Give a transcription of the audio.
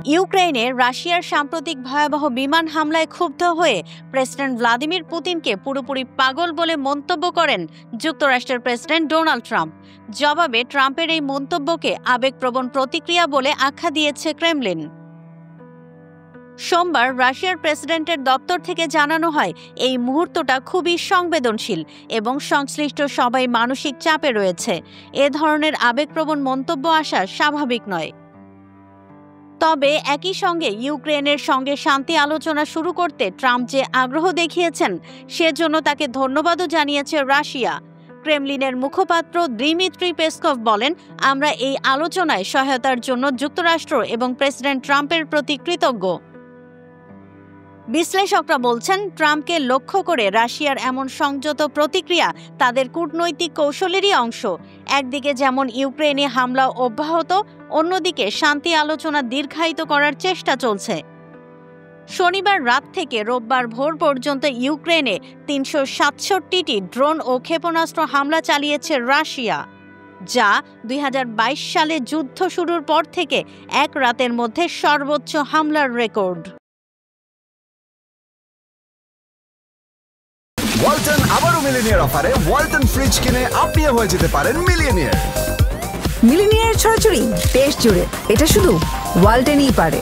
ইউক্রেনে রাশিয়ার সাম্প্রতিক ভয়াবহ বিমান হামলায় ক্ষুব্ধ হয়ে প্রেসিডেন্ট ভ্লাদিমির পুতিনকে পুরোপুরি পাগল বলে মন্তব্য করেন যুক্তরাষ্ট্রের প্রেসিডেন্ট ডোনাল্ড ট্রাম্প। জবাবে ট্রাম্পের এই মন্তব্যকে আবেগপ্রবণ প্রতিক্রিয়া বলে আখ্যা দিয়েছে ক্রেমলিন। সোমবার রাশিয়ার প্রেসিডেন্টের দপ্তর থেকে জানানো হয়, এই মুহূর্তটা খুবই সংবেদনশীল এবং সংশ্লিষ্ট সবাই মানসিক চাপে রয়েছে। এ ধরনের আবেগপ্রবণ মন্তব্য আসা স্বাভাবিক নয়। তবে একই সঙ্গে ইউক্রেনের সঙ্গে শান্তি আলোচনা শুরু করতে ট্রাম্প যে আগ্রহ দেখিয়েছেন সেজন্য তাকে ধন্যবাদও জানিয়েছে রাশিয়া। ক্রেমলিনের মুখপাত্র দিমিত্রি পেসকভ বলেন, আমরা এই আলোচনায় সহায়তার জন্য যুক্তরাষ্ট্র এবং প্রেসিডেন্ট ট্রাম্পের প্রতি কৃতজ্ঞ। বিশ্লেষকরা বলছেন, ট্রাম্পকে লক্ষ্য করে রাশিয়ার এমন সংযত প্রতিক্রিয়া তাদের কূটনৈতিক কৌশলেরই অংশ। একদিকে যেমন ইউক্রেনে হামলা অব্যাহত, অন্যদিকে শান্তি আলোচনা দীর্ঘায়িত করার চেষ্টা চলছে। শনিবার রাত থেকে রোববার ভোর পর্যন্ত ইউক্রেনে ৩৬৭টি ড্রোন ও ক্ষেপণাস্ত্র হামলা চালিয়েছে রাশিয়া, যা ২০২২ সালে যুদ্ধ শুরুর পর থেকে এক রাতের মধ্যে সর্বোচ্চ হামলার রেকর্ড। ওয়ালটন আবারও মিলিনিয়ার অফারে ওয়ালটন ফ্রিজ কিনে আপনিও হয়ে যেতে পারেন মিলিয়নিয়ার। মিলিনিয়ার ছড়াছড়ি দেশ জুড়ে, এটা শুধু ওয়ালটনই পারে।